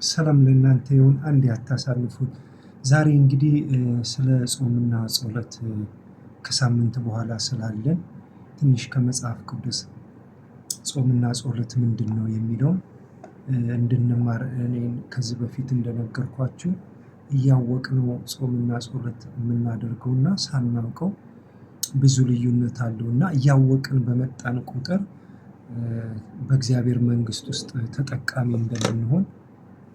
ሰላም ለእናንተ ይሁን። አንድ ያታሳልፉት። ዛሬ እንግዲህ ስለ ጾምና ጸሎት ከሳምንት በኋላ ስላለን ትንሽ ከመጽሐፍ ቅዱስ ጾምና ጸሎት ምንድነው የሚለው እንድንማር እኔን ከዚህ በፊት እንደነገርኳችሁ እያወቅነው ጾምና ጸሎት የምናደርገውና ሳናውቀው ብዙ ልዩነት አለውና እያወቅን በመጣን ቁጥር በእግዚአብሔር መንግስት ውስጥ ተጠቃሚ እንደምንሆን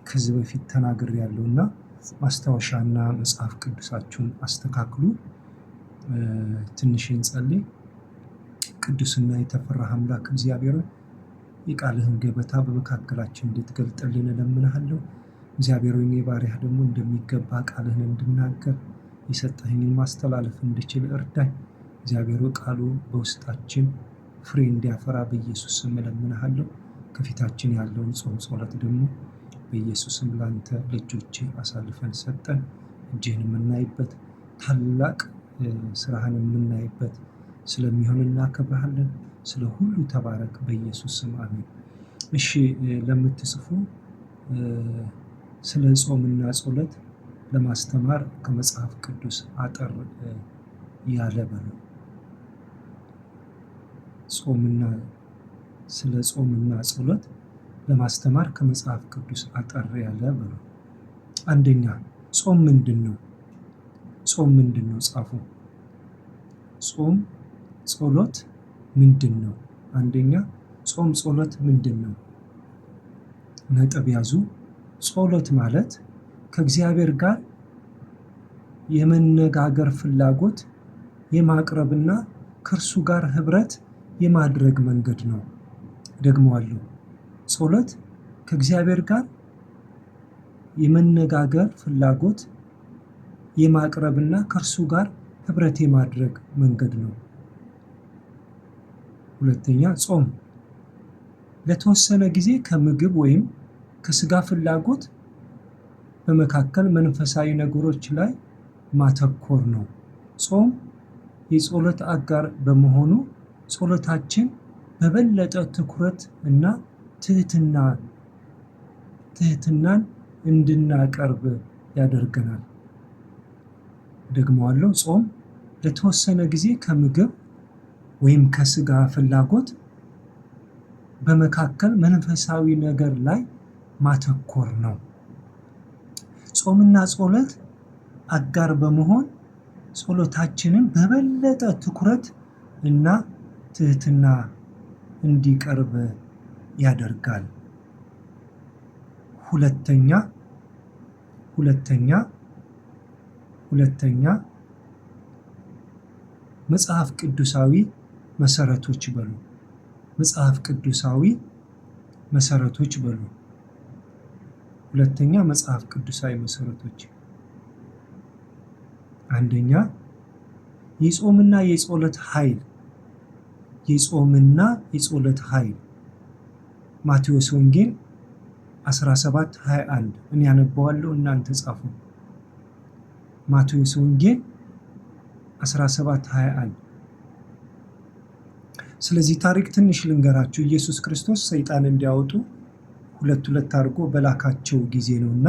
ከዚህ በፊት ተናግሬያለሁና ማስታወሻና መጽሐፍ ቅዱሳችሁን አስተካክሉ። ትንሽ እንጸልይ። ቅዱስና የተፈራህ አምላክ እግዚአብሔር የቃልህን ገበታ በመካከላችን እንድትገልጥልን እለምንሃለሁ። እግዚአብሔር ሆይ ባሪያህ ደግሞ እንደሚገባ ቃልህን እንድናገር የሰጠኸኝን ማስተላለፍ እንድችል እርዳኝ። እግዚአብሔር ቃሉ በውስጣችን ፍሬ እንዲያፈራ በኢየሱስ ስም እለምንሃለሁ። ከፊታችን ያለውን ጾም ጸሎት ደግሞ በኢየሱስ ስም ላንተ ለእጆቼ አሳልፈን ሰጠን። እጅህን የምናይበት ታላቅ ስራህን የምናይበት ስለሚሆን እናከብርሃለን። ስለ ሁሉ ተባረክ በኢየሱስ ስም አሜን። እሺ፣ ለምትጽፉ ስለ ጾምና ጸሎት ለማስተማር ከመጽሐፍ ቅዱስ አጠር ያለ በሉ። ስለ ጾምና ጸሎት ለማስተማር ከመጽሐፍ ቅዱስ አጠር ያለ በሉ። አንደኛ፣ ጾም ምንድነው? ጾም ምንድነው? ጻፉ። ጾም ጸሎት ምንድነው? አንደኛ፣ ጾም ጸሎት ምንድነው? ነጥብ ያዙ። ጸሎት ማለት ከእግዚአብሔር ጋር የመነጋገር ፍላጎት የማቅረብና ከእርሱ ጋር ህብረት የማድረግ መንገድ ነው። ደግመዋለሁ። ጸሎት ከእግዚአብሔር ጋር የመነጋገር ፍላጎት የማቅረብና ከእርሱ ጋር ህብረት የማድረግ መንገድ ነው። ሁለተኛ፣ ጾም ለተወሰነ ጊዜ ከምግብ ወይም ከስጋ ፍላጎት በመካከል መንፈሳዊ ነገሮች ላይ ማተኮር ነው። ጾም የጸሎት አጋር በመሆኑ ጸሎታችን በበለጠ ትኩረት እና ትህትናን እንድናቀርብ ያደርገናል። ደግመዋለሁ። ጾም ለተወሰነ ጊዜ ከምግብ ወይም ከስጋ ፍላጎት በመካከል መንፈሳዊ ነገር ላይ ማተኮር ነው። ጾምና ጸሎት አጋር በመሆን ጸሎታችንን በበለጠ ትኩረት እና ትህትና እንዲቀርብ ያደርጋል። ሁለተኛ መጽሐፍ ቅዱሳዊ መሰረቶች በሉ። መጽሐፍ ቅዱሳዊ መሰረቶች በሉ። ሁለተኛ መጽሐፍ ቅዱሳዊ መሰረቶች። አንደኛ፣ የጾምና የጸሎት ኃይል። የጾምና የጸሎት ኃይል ማቴዎስ ወንጌል 17:21 እኔ ያነባዋለሁ፣ እናንተ ጻፉ። ማቴዎስ ወንጌል 17:21። ስለዚህ ታሪክ ትንሽ ልንገራችሁ። ኢየሱስ ክርስቶስ ሰይጣን እንዲያወጡ ሁለት አድርጎ በላካቸው ጊዜ ነውና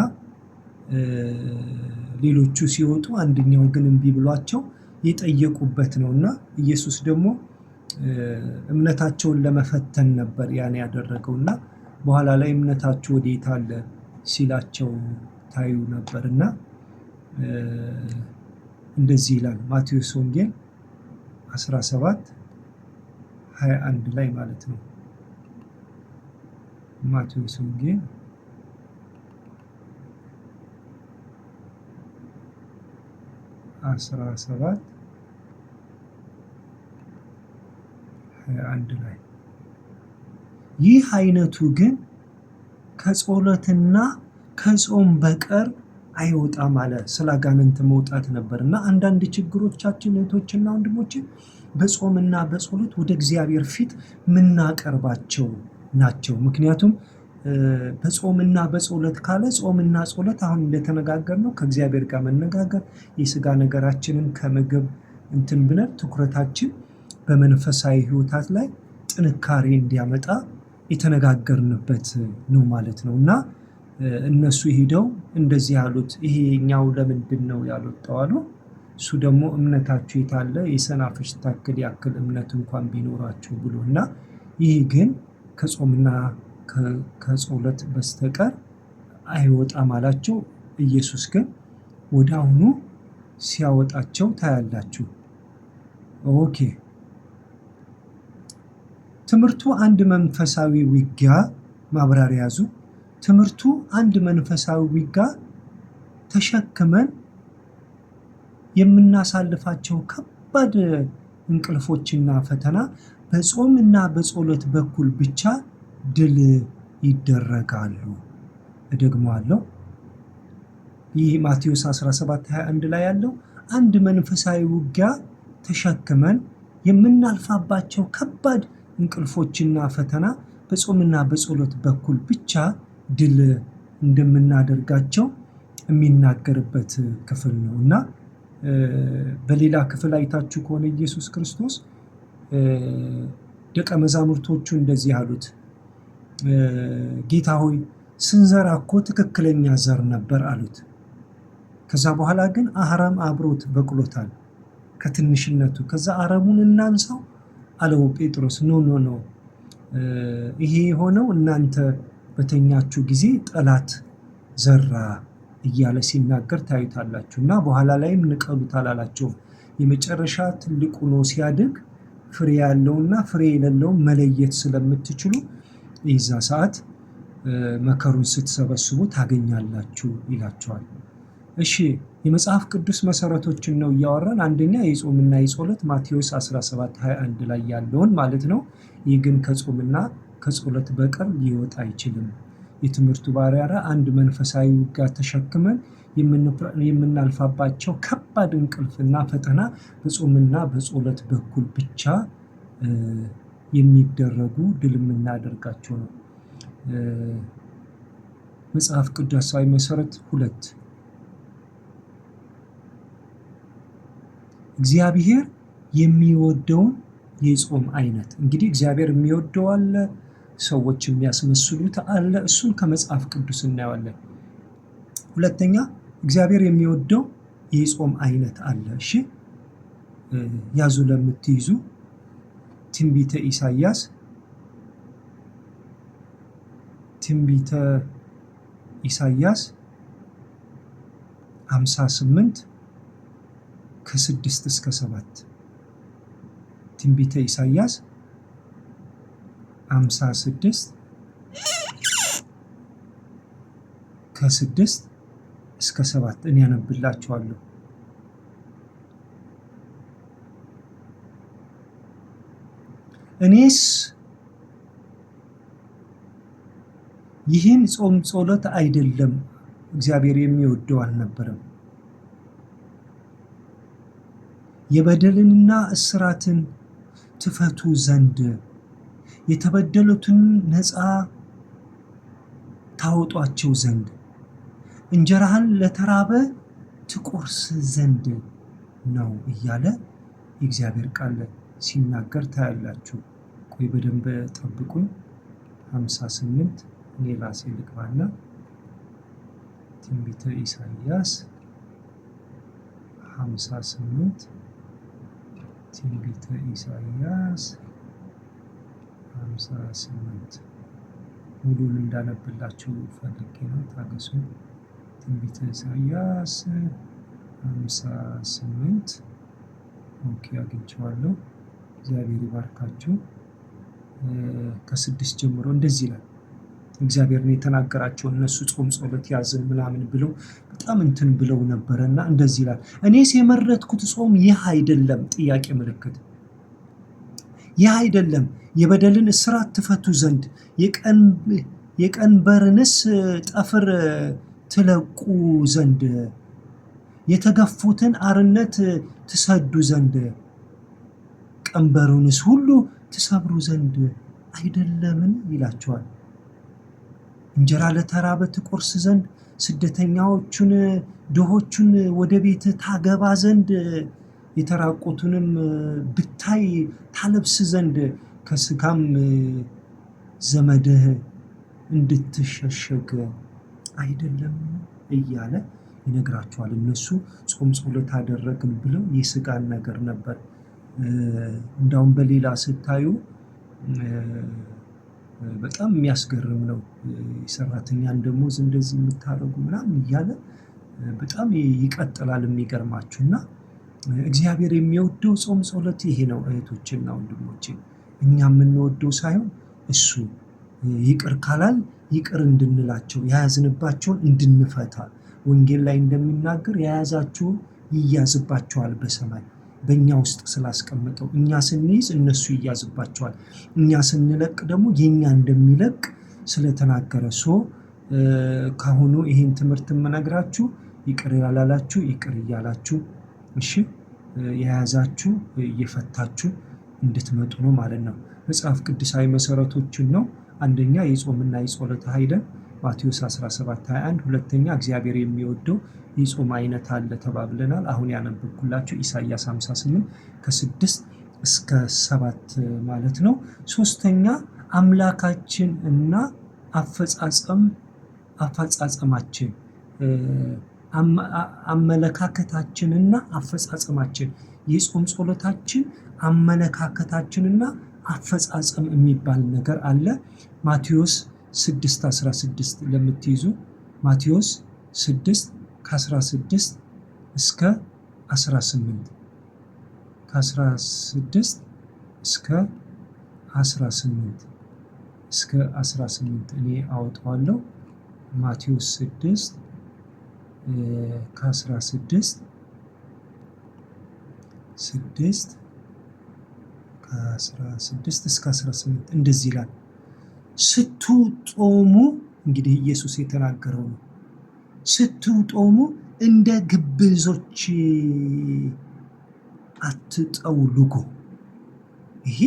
ሌሎቹ ሲወጡ አንደኛው ግን እምቢ ብሏቸው የጠየቁበት ነውና ኢየሱስ ደግሞ እምነታቸውን ለመፈተን ነበር ያን ያደረገውና በኋላ ላይ እምነታችሁ ወዴት አለ ሲላቸው ታዩ ነበርና እንደዚህ ይላል ማቴዎስ ወንጌል 17:21 ላይ ማለት ነው። ማቴዎስ ወንጌል 17:21 ላይ ይህ አይነቱ ግን ከጸሎትና ከጾም በቀር አይወጣም አለ። ስለ አጋንንት መውጣት ነበርና አንዳንድ ችግሮቻችን እህቶችና ወንድሞች በጾምና በጸሎት ወደ እግዚአብሔር ፊት ምናቀርባቸው ናቸው። ምክንያቱም በጾምና በጸሎት ካለ ጾምና ጸሎት አሁን እንደተነጋገርነው ከእግዚአብሔር ጋር መነጋገር፣ የስጋ ነገራችንን ከምግብ ብለን ትኩረታችን በመንፈሳዊ ህይወታት ላይ ጥንካሬ እንዲያመጣ የተነጋገርንበት ነው ማለት ነው እና እነሱ ሄደው እንደዚህ ያሉት ይሄኛው ለምንድን ነው ያልወጣው አሉ። እሱ ደግሞ እምነታችሁ የታለ የሰናፍጭ ታክል ያክል እምነት እንኳን ቢኖራችሁ ብሎና ይህ ግን ከጾምና ከጸሎት በስተቀር አይወጣም አላቸው። ኢየሱስ ግን ወደ አሁኑ ሲያወጣቸው ታያላችሁ። ኦኬ ትምህርቱ አንድ መንፈሳዊ ውጊያ ማብራሪያ ያዙ። ትምህርቱ አንድ መንፈሳዊ ውጊያ ተሸክመን የምናሳልፋቸው ከባድ እንቅልፎችና ፈተና በጾምና በጸሎት በኩል ብቻ ድል ይደረጋሉ። እደግመዋለሁ። ይህ ማቴዎስ 17:21 ላይ ያለው አንድ መንፈሳዊ ውጊያ ተሸክመን የምናልፋባቸው ከባድ እንቅልፎችና ፈተና በጾምና በጸሎት በኩል ብቻ ድል እንደምናደርጋቸው የሚናገርበት ክፍል ነው እና በሌላ ክፍል አይታችሁ ከሆነ ኢየሱስ ክርስቶስ ደቀ መዛሙርቶቹ እንደዚህ አሉት፣ ጌታ ሆይ ስንዘራ እኮ ትክክለኛ ዘር ነበር አሉት። ከዛ በኋላ ግን አረም አብሮት በቅሎታል ከትንሽነቱ። ከዛ አረሙን እናንሳው አለው ጴጥሮስ። ኖ ይሄ የሆነው እናንተ በተኛችሁ ጊዜ ጠላት ዘራ እያለ ሲናገር ታዩታላችሁ እና በኋላ ላይም ንቀሉት አላላቸውም። የመጨረሻ ትልቁ ነው ሲያድግ ፍሬ ያለውና ፍሬ የሌለውን መለየት ስለምትችሉ የዛ ሰዓት መከሩን ስትሰበስቡ ታገኛላችሁ ይላቸዋል። እሺ የመጽሐፍ ቅዱስ መሰረቶችን ነው እያወራን። አንደኛ የጾምና የጸሎት ማቴዎስ 17:21 ላይ ያለውን ማለት ነው። ይህ ግን ከጾምና ከጸሎት በቀር ሊወጣ አይችልም። የትምህርቱ ባሪያራ አንድ መንፈሳዊ ውጊያ ተሸክመን የምናልፋባቸው ከባድ እንቅልፍና ፈተና በጾምና በጸሎት በኩል ብቻ የሚደረጉ ድል የምናደርጋቸው ነው። መጽሐፍ ቅዱሳዊ መሰረት 2 እግዚአብሔር የሚወደውን የጾም አይነት። እንግዲህ እግዚአብሔር የሚወደው አለ፣ ሰዎች የሚያስመስሉት አለ። እሱን ከመጽሐፍ ቅዱስ እናየዋለን። ሁለተኛ እግዚአብሔር የሚወደው የጾም አይነት አለ። እሺ ያዙ ለምትይዙ ትንቢተ ኢሳይያስ 58 ከ6 እስከ 7 ትንቢተ ኢሳይያስ 56 ከ6 እስከ 7 እኔ ያነብላችኋለሁ። እኔስ ይህን ጾም ጸሎት አይደለም እግዚአብሔር የሚወደው አልነበረም፣ የበደልንና እስራትን ትፈቱ ዘንድ የተበደሉትን ነፃ ታወጧቸው ዘንድ እንጀራህን ለተራበ ትቆርስ ዘንድ ነው እያለ የእግዚአብሔር ቃል ሲናገር ታያላችሁ። ቆይ በደንብ ጠብቁኝ። 58 እኔ ራሴ ልግባና ትንቢተ ኢሳይያስ 58 ትንቢተ ኢሳይያስ 58 ሙሉን እንዳነብላችሁ ፈልጌ ነው፣ ታገሱ። ትንቢተ ኢሳይያስ 58 ኦኬ አግኝቼዋለሁ። እግዚአብሔር ይባርካችሁ። ከ6 ጀምሮ እንደዚህ ይላል። እግዚአብሔር ነው የተናገራቸው። እነሱ ጾም ጸሎት ያዝን ምናምን ብለው በጣም እንትን ብለው ነበረና እንደዚህ ይላል። እኔስ የመረጥኩት ጾም ይህ አይደለም? ጥያቄ ምልክት። ይህ አይደለም የበደልን እስራት ትፈቱ ዘንድ የቀንበርንስ ጠፍር ትለቁ ዘንድ የተገፉትን አርነት ትሰዱ ዘንድ ቀንበሩንስ ሁሉ ትሰብሩ ዘንድ አይደለምን ይላቸዋል። እንጀራ ለተራበ ትቆርስ ዘንድ ስደተኛዎቹን ድሆቹን ወደ ቤት ታገባ ዘንድ የተራቆቱንም ብታይ ታለብስ ዘንድ ከስጋም ዘመድህ እንድትሸሸግ አይደለም እያለ ይነግራቸዋል። እነሱ ጾም ጸሎት አደረግን ብለው የስጋን ነገር ነበር። እንዳውም በሌላ ስታዩ በጣም የሚያስገርም ነው። የሰራተኛን ደሞዝ እንደዚህ የምታደርጉ ምናምን እያለ በጣም ይቀጥላል። የሚገርማችሁ እና እግዚአብሔር የሚወደው ጾም ጸሎት ይሄ ነው እህቶችና ወንድሞቼ። እኛ የምንወደው ሳይሆን እሱ ይቅር ካላል ይቅር እንድንላቸው የያዝንባቸውን እንድንፈታ ወንጌል ላይ እንደሚናገር የያዛችሁ ይያዝባቸዋል በሰማይ በእኛ ውስጥ ስላስቀመጠው እኛ ስንይዝ እነሱ ይያዝባቸዋል፣ እኛ ስንለቅ ደግሞ የኛ እንደሚለቅ ስለተናገረ ካሁኑ ይህን ትምህርት የምነግራችሁ ይቅር ያላላችሁ ይቅር እያላችሁ እሺ የያዛችሁ እየፈታችሁ እንድትመጡ ነው ማለት ነው። መጽሐፍ ቅዱሳዊ መሰረቶችን ነው። አንደኛ የጾምና የጸሎት ኃይልን ማቴዎስ 17:21፣ ሁለተኛ እግዚአብሔር የሚወደው የጾም አይነት አለ ተባብለናል። አሁን ያነበብኩላችሁ ኢሳይያስ 58 ከ6 እስከ 7 ማለት ነው። ሶስተኛ አምላካችን እና አፈጻጸማችን አመለካከታችንና አፈጻጸማችን የጾም ጸሎታችን አመለካከታችንና አፈጻጸም የሚባል ነገር አለ። ማቴዎስ 6:16 ለምትይዙ ማቴዎስ 6 ከ16 እስከ 18 ከ16 እስከ 18 እኔ አወጣዋለሁ። ማቴዎስ 6 ከ16 እስከ 18 እንደዚህ ይላል። ስትጦሙ እንግዲህ ኢየሱስ የተናገረው ነው። ስትጦሙ እንደ ግብዞች አትጠውልጉ። ይሄ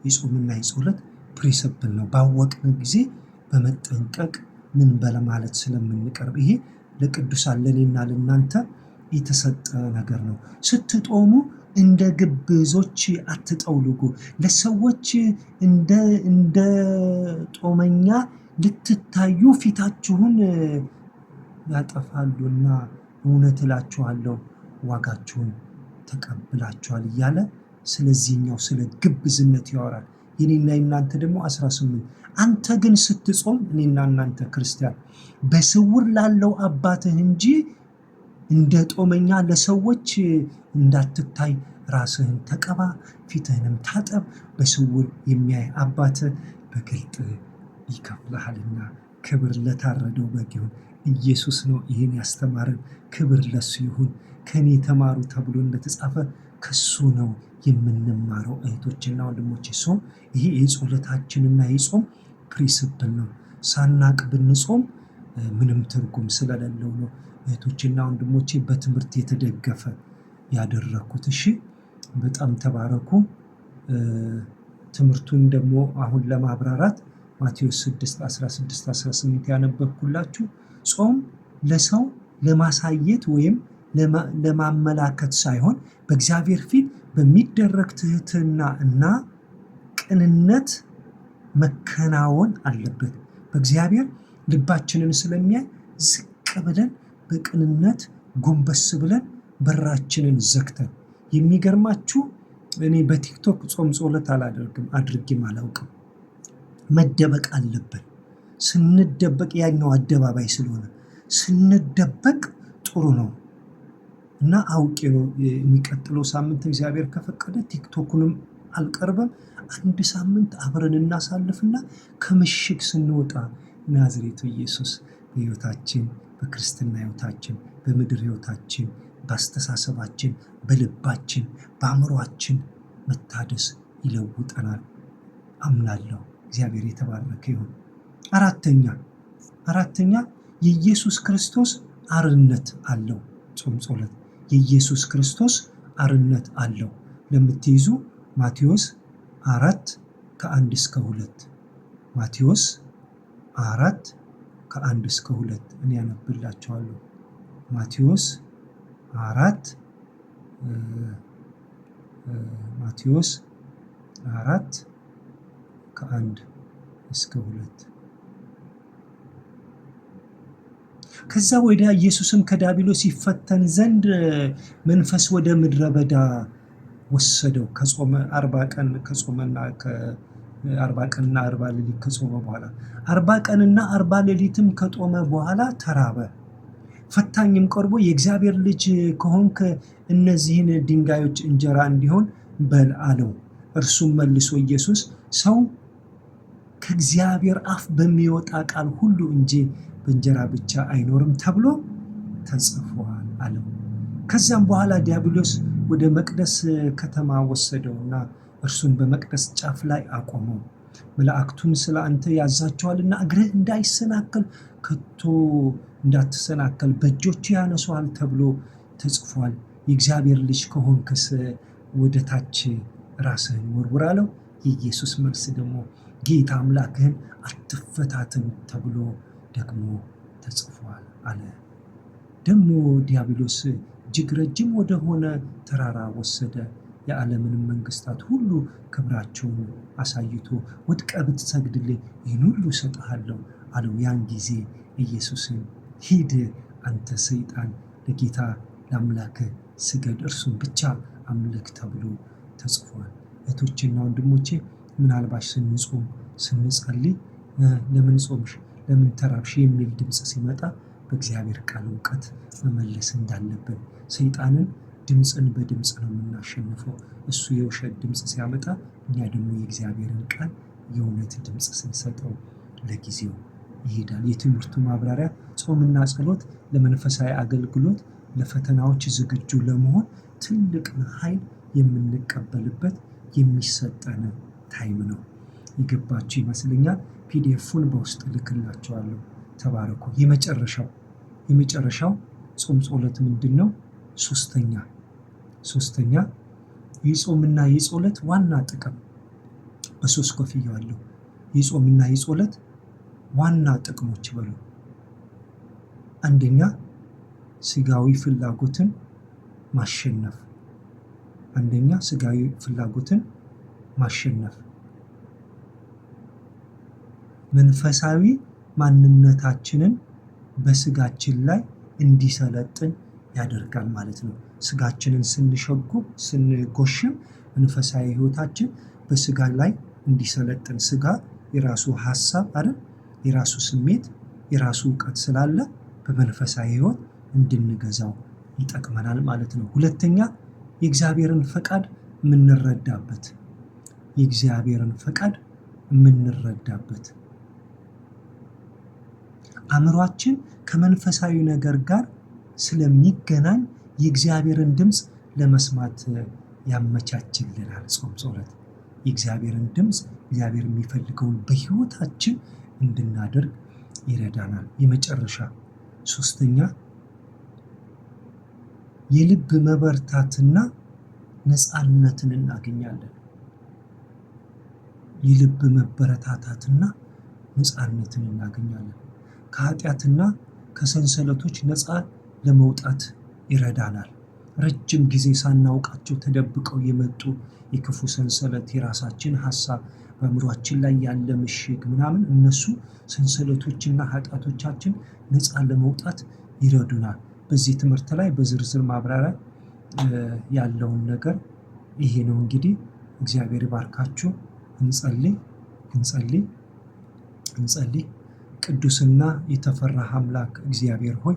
የጾምና የጸሎት ፕሪንሲፕል ነው። ባወቅን ጊዜ በመጠንቀቅ ምን በለማለት ስለምንቀርብ ይሄ ለቅዱሳን ለኔና ለእናንተ የተሰጠ ነገር ነው። ስትጦሙ እንደ ግብዞች አትጠውልጉ። ለሰዎች እንደ ጦመኛ ልትታዩ ፊታችሁን ያጠፋሉና እውነት እላችኋለሁ ዋጋችሁን ተቀብላችኋል እያለ ስለዚህኛው ስለ ግብዝነት ያወራል። የኔና የናንተ ደግሞ 18 አንተ ግን ስትጾም እኔና እናንተ ክርስቲያን በስውር ላለው አባትህ እንጂ እንደ ጦመኛ ለሰዎች እንዳትታይ ራስህን ተቀባ፣ ፊትህንም ታጠብ፣ በስውር የሚያይ አባትህ በግልጥ ይከፍልሃልና። ክብር ለታረደው በግ ይሁን። ኢየሱስ ነው ይህን ያስተማረን። ክብር ለሱ ይሁን። ከኔ ተማሩ ተብሎ እንደተጻፈ ከሱ ነው የምንማረው እህቶችና ወንድሞቼ። ይሄ የጸሎታችንና የጾም ፕሪንሲፕል ነው። ሳናቅ ብንጾም ምንም ትርጉም ስለሌለው ነው እህቶችና ወንድሞቼ በትምህርት የተደገፈ ያደረኩት። እሺ በጣም ተባረኩ። ትምህርቱን ደግሞ አሁን ለማብራራት ማቴዎስ 6:16-18 ያነበብኩላችሁ ጾም ለሰው ለማሳየት ወይም ለማመላከት ሳይሆን በእግዚአብሔር ፊት በሚደረግ ትህትና እና ቅንነት መከናወን አለበት። በእግዚአብሔር ልባችንን ስለሚያይ ዝቅ ብለን በቅንነት ጎንበስ ብለን በራችንን ዘግተን። የሚገርማችሁ እኔ በቲክቶክ ጾም ጸሎት አድርጌም አላውቅም። መደበቅ አለብን። ስንደበቅ ያኛው አደባባይ ስለሆነ ስንደበቅ ጥሩ ነው እና አውቄ ነው የሚቀጥለው ሳምንት እግዚአብሔር ከፈቀደ ቲክቶኩንም አልቀርብም። አንድ ሳምንት አብረን እናሳልፍና ከምሽግ ስንወጣ ናዝሬቱ ኢየሱስ በሕይወታችን፣ በክርስትና ሕይወታችን፣ በምድር ሕይወታችን፣ በአስተሳሰባችን፣ በልባችን፣ በአእምሯችን መታደስ ይለውጠናል አምናለሁ። እግዚአብሔር የተባረከ ይሁን። አራተኛ የኢየሱስ ክርስቶስ አርነት አለው። ጾም ጸሎት የኢየሱስ ክርስቶስ አርነት አለው ለምትይዙ ማቴዎስ 4:1 እስከ 2 ማቴዎስ 4:1 እስከ 2 እኔ ያነብላችኋለሁ። ማቴዎስ 4:1 እስከ 2 ከዛ ወዲያ ኢየሱስም ከዲያብሎስ ይፈተን ዘንድ መንፈስ ወደ ምድረ በዳ ወሰደው። ከጾመ 40 ቀን ከጾመና 40 ቀንና 40 ሌሊት ከጾመ በኋላ 40 ቀንና 40 ሌሊትም ከጾመ በኋላ ተራበ። ፈታኝም ቀርቦ የእግዚአብሔር ልጅ ከሆንክ እነዚህን ድንጋዮች እንጀራ እንዲሆን በል አለው። እርሱም መልሶ ኢየሱስ ሰው ከእግዚአብሔር አፍ በሚወጣ ቃል ሁሉ እንጂ በእንጀራ ብቻ አይኖርም ተብሎ ተጽፏል አለው። ከዚያም በኋላ ዲያብሎስ ወደ መቅደስ ከተማ ወሰደውና እርሱን በመቅደስ ጫፍ ላይ አቆመው። መላእክቱን ስለ አንተ ያዛቸዋልና እግርህ እንዳይሰናከል ከቶ እንዳትሰናከል በእጆች ያነሱሃል ተብሎ ተጽፏል። የእግዚአብሔር ልጅ ከሆንክስ ወደ ታች ራስህን ወርውር አለው። የኢየሱስ መልስ ደግሞ ጌታ አምላክህን አትፈታተን ተብሎ ደግሞ ተጽፏል አለ። ደግሞ ዲያብሎስ እጅግ ረጅም ወደሆነ ተራራ ወሰደ። የዓለምን መንግስታት ሁሉ ክብራቸውን አሳይቶ ወድቀህ ብትሰግድልኝ ይህን ሁሉ እሰጥሃለሁ አለው። ያን ጊዜ ኢየሱስን ሂድ አንተ ሰይጣን፣ ለጌታ ለአምላክህ ስገድ፣ እርሱን ብቻ አምልክ ተብሎ ተጽፏል። እህቶቼና ወንድሞቼ ምናልባት ስንጾም ስንጸልይ ለምን ጾምሽ፣ ለምን ተራብሽ የሚል ድምፅ ሲመጣ በእግዚአብሔር ቃል እውቀት መመለስ እንዳለብን። ሰይጣንን ድምፅን በድምፅ ነው የምናሸንፈው። እሱ የውሸት ድምፅ ሲያመጣ እኛ ደግሞ የእግዚአብሔርን ቃል የእውነት ድምፅ ስንሰጠው ለጊዜው ይሄዳል። የትምህርቱ ማብራሪያ ጾምና ጸሎት ለመንፈሳዊ አገልግሎት፣ ለፈተናዎች ዝግጁ ለመሆን ትልቅ ኃይል የምንቀበልበት የሚሰጠን ታይም ነው። የገባችሁ ይመስለኛል። ፒዲኤፉን በውስጥ ልክላቸዋለሁ። ተባረኩ። የመጨረሻው ጾም ጸሎት ምንድን ነው? ሶስተኛ የጾምና የጸሎት ዋና ጥቅም በሶስት ከፍዬዋለሁ። የጾምና የጸሎት ዋና ጥቅሞች በሉ። አንደኛ ስጋዊ ፍላጎትን ማሸነፍ። መንፈሳዊ ማንነታችንን በስጋችን ላይ እንዲሰለጥን ያደርጋል ማለት ነው። ስጋችንን ስንጎሽም መንፈሳዊ ህይወታችን በስጋ ላይ እንዲሰለጥን፣ ስጋ የራሱ ሀሳብ አይደል፣ የራሱ ስሜት፣ የራሱ እውቀት ስላለ በመንፈሳዊ ህይወት እንድንገዛው ይጠቅመናል ማለት ነው። ሁለተኛ የእግዚአብሔርን ፈቃድ የምንረዳበት አእምሯችን ከመንፈሳዊ ነገር ጋር ስለሚገናኝ የእግዚአብሔርን ድምፅ ለመስማት ያመቻችልናል። ጾም ጸሎት የእግዚአብሔርን ድምፅ፣ እግዚአብሔር የሚፈልገውን በህይወታችን እንድናደርግ ይረዳናል። የመጨረሻ ሶስተኛ የልብ መበርታትና ነፃነትን እናገኛለን። ከኃጢአትና ከሰንሰለቶች ነፃ ለመውጣት ይረዳናል። ረጅም ጊዜ ሳናውቃቸው ተደብቀው የመጡ የክፉ ሰንሰለት፣ የራሳችን ሀሳብ፣ በአእምሯችን ላይ ያለ ምሽግ ምናምን፣ እነሱ ሰንሰለቶችና ኃጢአቶቻችን ነፃ ለመውጣት ይረዱናል። በዚህ ትምህርት ላይ በዝርዝር ማብራሪያ ያለውን ነገር ይሄ ነው። እንግዲህ እግዚአብሔር ይባርካችሁ። እንጸልይ። ቅዱስና የተፈራህ አምላክ እግዚአብሔር ሆይ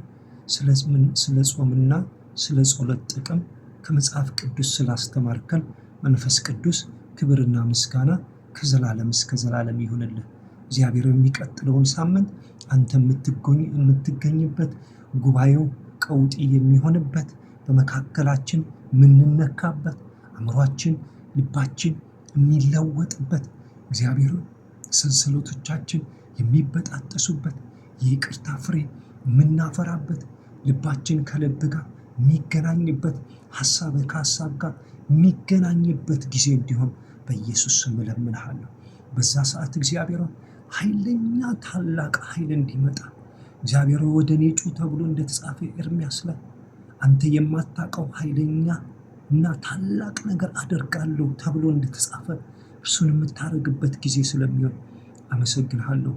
ስለ ጾምና ስለ ጸሎት ጥቅም ከመጽሐፍ ቅዱስ ስላስተማርከን መንፈስ ቅዱስ ክብርና ምስጋና ከዘላለም እስከ ዘላለም ይሁንልህ። እግዚአብሔር የሚቀጥለውን ሳምንት አንተ የምትገኝበት፣ ጉባኤው ቀውጢ የሚሆንበት፣ በመካከላችን የምንነካበት፣ አእምሯችን ልባችን የሚለወጥበት፣ እግዚአብሔር ሰንሰለቶቻችን የሚበጣጠሱበት፣ የይቅርታ ፍሬ የምናፈራበት፣ ልባችን ከልብ ጋር የሚገናኝበት፣ ሀሳብ ከሀሳብ ጋር የሚገናኝበት ጊዜ እንዲሆን በኢየሱስ ስም እለምንሃለሁ። በዛ ሰዓት እግዚአብሔር ኃይለኛ ታላቅ ኃይል እንዲመጣ እግዚአብሔር ወደ እኔ ጩ ተብሎ እንደተጻፈ ኤርምያስ ላይ አንተ የማታውቀው ኃይለኛ እና ታላቅ ነገር አደርጋለሁ ተብሎ እንደተጻፈ እርሱን የምታደርግበት ጊዜ ስለሚሆን አመሰግንሃለሁ።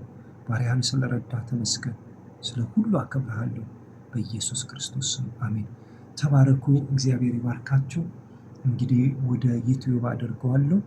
ባሪያህን ስለረዳ ተመስገን። ስለ ሁሉ አከብርሃለሁ። በኢየሱስ ክርስቶስ ስም አሜን። ተባረኩ። እግዚአብሔር ይባርካችሁ። እንግዲህ ወደ ዩቲዩብ አደርገዋለሁ።